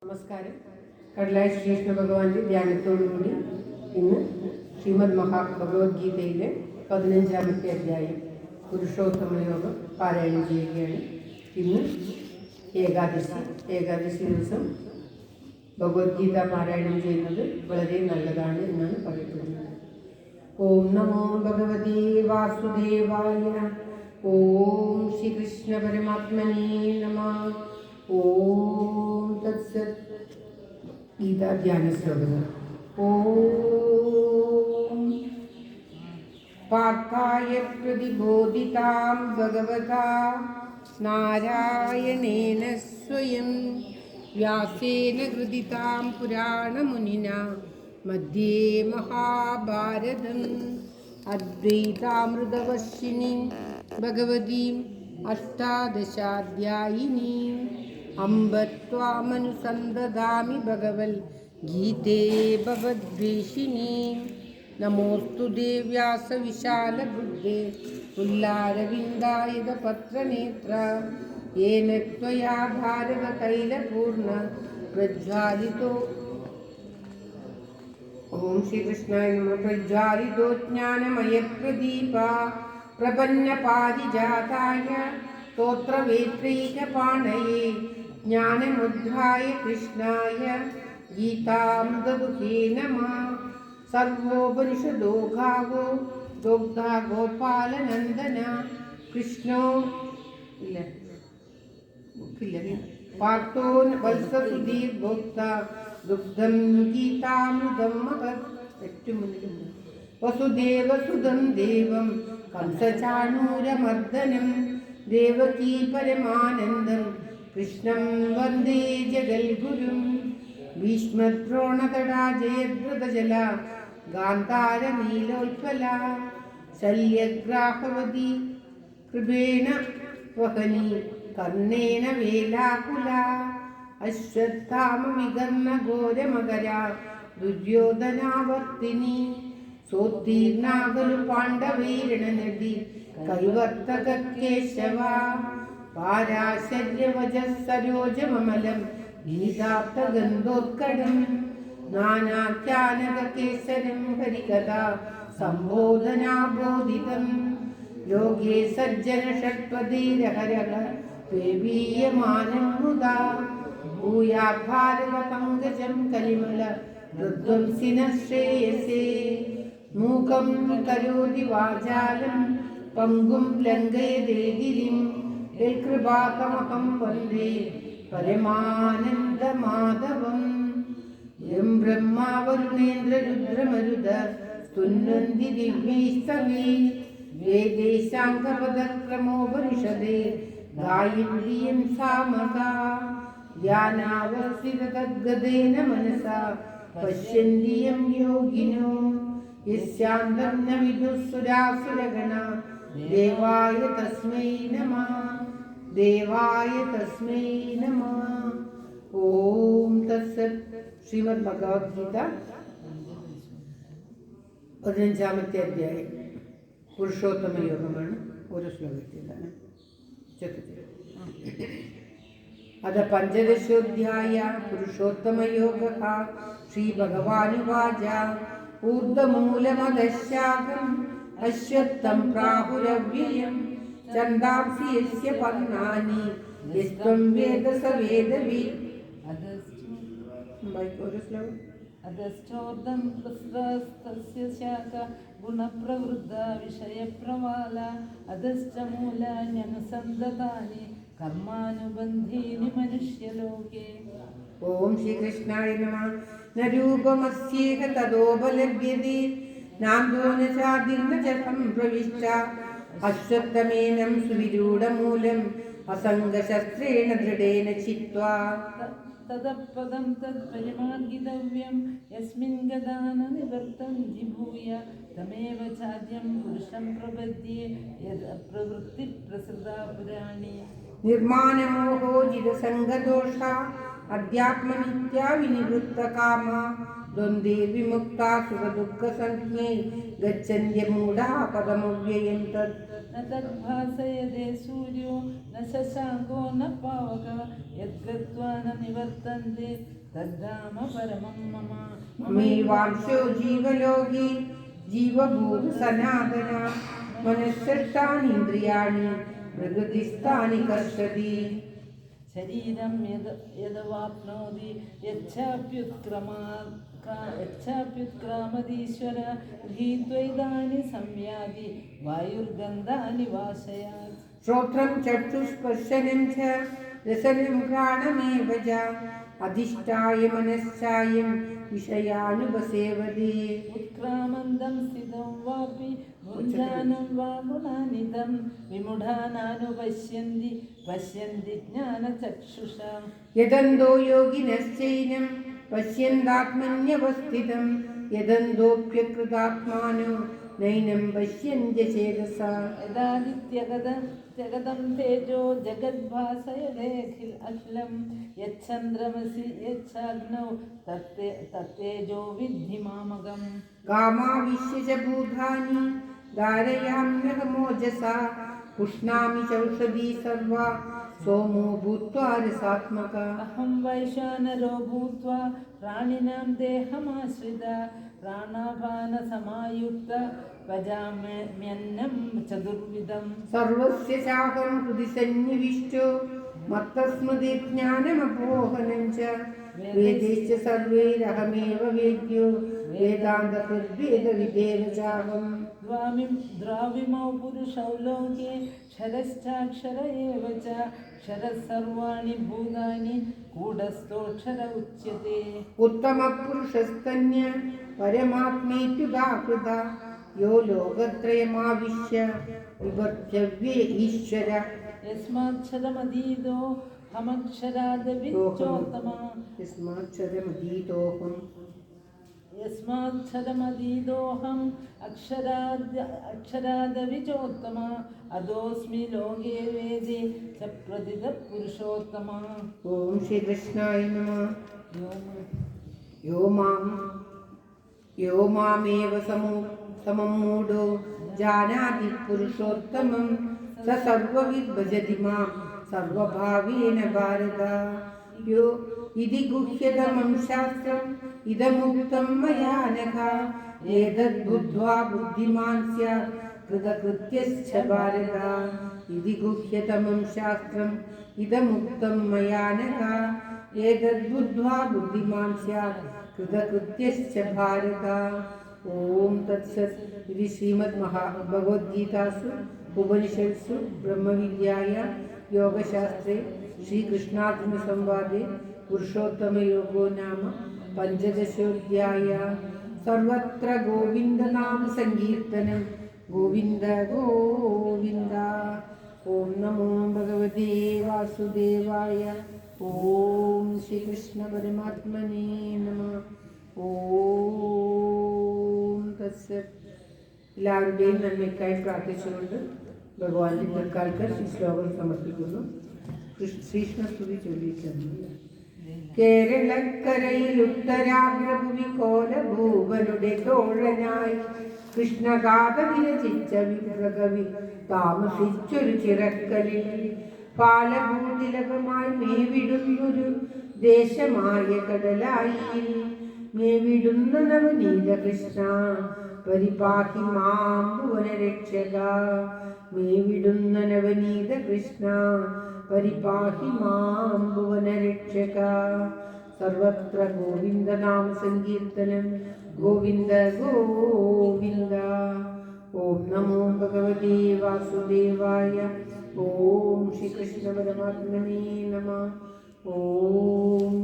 നമസ്കാരം. കടലായ ശ്രീകൃഷ്ണ ഭഗവാന്റെ ധ്യാനത്തോടുകൂടി ഇന്ന് ശ്രീമദ് ഭഗവത്ഗീതയിലെ 15-ാമത്തെ അധ്യായം പുരുഷോത്തമ യോഗം പാരായണം ചെയ്യുകയാണ്. ഇന്ന് ഏകാദശി ദിവസം ഭഗവത്ഗീത പാരായണം ചെയ്യുന്നത് വളരെ നല്ലതാണ് എന്നാണ് പറയപ്പെടുന്നത്. ഓം നമോ ഭഗവതേ വാസുദേവായ. ഓം ശ്രീകൃഷ്ണ പരമാത്മനേ നമഃ. ഓം തത്സത്. ഗീതാ ധ്യാന ശ്ലോകങ്ങൾ. ഓം പാർത്ഥായ പ്രതിബോധിതാം ഭഗവതാ നാരായണേന സ്വയം വ്യാസേന കൃതിതാം പുരാണമുനിനാ മധ്യേ മഹാഭാരതം അദ്വൈതാമൃതവർഷിണീം ഭഗവതീം അഷ്ടാദശാധ്യായിനീം അംബ ത്വാമനുസന്തദാമി ഭഗവൽ ഗീതേ ഭവദ്വേഷിണീം. നമോസ്തുതേ വ്യാസവിശാലബുദ്ധേ പുല്ലാരവിന്ദായത പത്രനേത്ര യേന ത്വയാ ഭാരതതൈലപൂർണ പ്രജ്വാലിതോ. ഓം ശ്രീകൃഷ്ണായ നമഃ. പ്രജ്വാലിതോ ജ്ഞാനമയപ്രദീപ പ്രപന്നപാരിജാതായ സ്തോത്രവേത്രൈകപാണയേ ജ്ഞാനമുദ്രായ കൃഷ്ണായ ഗീതാമൃതദുഹേ നമഃ. സർവോപനിഷദോ ഗാവോ ദുഗ്ധാ ഗോപാലനന്ദന കൃഷ്ണോ പാർത്ഥോ വത്സസുധീർഭോക്ത ദുഗ്ധം ഗീതാമൃതം മഹത്. ഏറ്റവും മുന്നിലുണ്ട്. വസുദേവസുതം ദേവം കംസചാണൂരമർദ്ദനം ദേവകീ പരമാനന്ദം കൃഷ്ണം വന്ദേ ജഗൽഗുരും. ഭീഷ്മദ്രോണതടാ ജയദ്രഥജല ഗാന്ധാര നീലോത്പല ശല്യഗ്രാഹവതി കൃപേണ വഹനി കർണേന വേലാകുല അശ്വത്ഥാമ വികർണ ഘോരമകര ദുര്യോധനാവർത്തിനി സോത്തീർണാകലു പാണ്ഡവൈരണനദി കൈവർത്തക കേശവ പാരാശര്യവജസരോജമമലം ഗീതാർത്ഥഗന്ധോത്കടം നാനാഖ്യാനകേസരം ഹരികഥാ സംബോധനാബോധിതം ലോകേ സജ്ജന ഷഡ്പദൈരഹരഃ പേവീയമാനം മുദാ ഭൂയാത് ഭാരത പങ്കജം കലിമല ഋദ്വംസിന ശ്രേയസേ. മൂകം കരോതി വാചാലം പങ്കും ലംഘയതേ ഗിരിം യൽകൃപാതമഹം വന്ദേ പരമാനന്ദമാധവം. യം ബ്രഹ്മാ വരുണേന്ദ്ര രുദ്രമരുത സ്തുന്വന്തി ദിവ്യൈസ്തവൈ വേദൈശാങ്കപദക്രമോപനിഷദേ ഗായന്തിയം സാമകാ ധ്യാനാവസ്ഥിതദ്ഗതേന മനസാ പശ്യന്തി യം യോഗിനോ യസ്യാന്തം ന വിദുഃസുരാസുരഗണാ ദേവായ തസ്മൈ നമഃ. ദേവായ തസ്മൈ നമഃ. ഓം തത്സത്. ശ്രീമദ് ഭഗവത്ഗീത 15-ാമത്തെ അധ്യായം പുരുഷോത്തമ യോഗമാണ്. ഓരോ ശ്ലോകത്തിലാണ്. അത പഞ്ചദശോധ്യായ പുരുഷോത്തമയോഗഃ. ശ്രീഭഗവാനുവാച ഊർധ്വമൂലമധഃശാഖം അശ്വത്ഥം പ്രാഹുരവ്യയം ഛന്ദാംസി യസ്യ പർണാനി യസ്ത്വം വേദ സ വേദവിദ്. അധശ്ചോർദ്ധം പ്രസ്രസ്തസ്യ ശാഖ ഗുണപ്രവൃദ്ധ വിഷയപ്രവാല അധശ്ച മൂലാന്യനുസന്ധതാനി കർമാനുബന്ധീനി മനുഷ്യലോകേ. ഓം ശ്രീകൃഷ്ണായ നമഃ. ന രൂപമസ്യേഹ തതോപലഭ്യതേ നാന്ദോ ന ചാദിർന ച സംപ്രവിഷ്ട അശ്വത്ഥമേനം സുവിരൂഢമൂലം അസംഗശസ്ത്രേണ ദൃഢേന ചിത്വാ. തദപദം തത്പരിമാർഗിതവ്യം യസ്മിൻ ഗതാന നിവർത്തന്തി ഭൂയ തമേവ ചാദ്യം പുരുഷം പ്രപദ്യേ യത് പ്രവൃത്തി പ്രസൃതാ പുരാണി. നിർമാനമോഹോ ജിതസംഗദോഷ അധ്യാത്മനിത്യാ വിനിവൃത്തകാമ ദ്വന്ദ്വേ വിമുക്താ സുഖദുഃഖസഞ്ജ്ഞേ ഗച്ഛന്ത്യ മൂഢാ പദമവ്യയം തത്. न तद्भासयते सूर्यो न शशाङ्को न पावकः यद्गत्वा न निवर्तन्ते तद्धाम परमं मम ममैवांशो जीवलोके जीवभूतसनातना मनःसृष्टानीन्द्रियाणि प्रकृतिस्थानि कर्षति शरीरं यदवाप्नोति यच्छाप्युत्क्रामतीश्वर गृहीत्वैदानि संयाति वायुर्गन्धानि वाशयात् श्रोत्रं चक्षुस्पर्शनं च रसनं घ्राणमेव च अधिष्ठाय मनश्चायं विषयानुपसेवते उत्क्रामन्तं स्थितं वापि भुञ्जानं वा गुणानितं विमूढानानुपश्यन्ति पश्यन्ति ज्ञानचक्षुषा यदन्तो योगिनश्चैनं पश्यन्दात्मन्यवस्थितं यदन्तोऽप्यकृतात्मानो नैनं पश्यन्त्य चेतसा यदादित्यगतं तेजो जगद्भासयदेऽखिलं यच्छन्द्रमसि यच्छाग्नौ तत्तेजो विद्धि मामकम् गामाविश्य च भूतानि धारयाम्यहमोजसा पुष्णामि चौषधी सर्वा सोमो भूत्वा रसात्मका अहं वैश्वानरो भूत्वा प्राणिनां देहमाश्रिता प्राणापानसमायुक्त भजाम्यन्नं चतुर्विधं सर्वस्य चाहं हृदि सन्निविष्टो मत्तस्मृतिज्ञानमपोहनं च वेदैश्च सर्वैरहमेव वेद्यो वेदान्तकृद्वेदविदेव चाहम् द्वाविमौ पुरुषौ लोके क्षरश्चाक्षर एव च क्षरः सर्वाणि भूतानि कूटस्थोऽक्षर उच्यते उत्तमपुरुषस्तन्य परमात्मेत्युदाकृता यो लोकत्रयमाविश्य विभर्त्यव्ये ईश्वर यस्माक्षरमधीतो हमक्षरादविचोत्तमा यस्माक्षरमधीतोऽहम् अक्षरादविचोत्तमा अदोऽस्मि लोके वेदे च प्रतितः पुरुषोत्तमा ॐ श्रीकृष्णाय नमः यो मामेव सममूढो जानाति पुरुषोत्तमं स सर्वविद् भजति मां सर्वभावेन भारत यो इति गुह्यतमं शास्त्रम् इदमुक्तं मया नघ एतद्बुद्ध्वा बुद्धिमान् स्यात् कृतकृत्यश्च भारत इति गुह्यतमं शास्त्रम् इदमुक्तं मया नघ एतद्बुद्ध्वा बुद्धिमान् स्यात् कृतकृत्यश्च भारत ॐ तत्सत् इति श्रीमद्भगवद्गीतासु उपनिषत्सु ब्रह्मविद्यायां योगशास्त्रे श्रीकृष्णार्जुनसंवादे पुरुषोत्तमयोगो नाम पञ्चदशोऽध्यायः सर्वत्र गोविन्दनामसङ्कीर्तनं गोविन्द गोविन्द ॐ नमो भगवते वासुदेवाय ॐ श्रीकृष्णपरमात्मने नमः ॐ तत्सत् എല്ലാവരുടെയും നന്മയ്ക്കായി പ്രാർത്ഥിച്ചുകൊണ്ട് ഭഗവാന്റെ തൽക്കാലത്ത് ഈ ശ്ലോകം സമർപ്പിക്കുന്നു. ശ്രീകൃഷ്ണസ്തുതി ചൊല്ലിക്കുന്നു. കേരളക്കരയിൽ ഉത്തരാഗ്രഭൂമി കോലഭൂപനുടെ തോഴനായി കൃഷ്ണഗാഥ വിരചിച്ച വിപ്രകവി താമസിച്ചൊരു ചിറക്കലിൽ പാലഭൂതിലകമായി മേവിടുന്നൊരു ദേശമായ കടലായി മേവിടുന്ന നവനീത കൃഷ്ണ പരിപാഹി മാം ഭുവനരക്ഷക മേവിടുന്ന നവനീത കൃഷ്ണ പരിപാഹി മാം ഭുവനരക്ഷക സർവത്ര ഗോവിന്ദനാമ സങ്കീർത്തനം ഗോവിന്ദ ഗോവിന്ദ ഓം നമോ ഭഗവതേ വാസുദേവായ ഓം ശ്രീകൃഷ്ണ പരമാത്മനേ നമഃ ഓം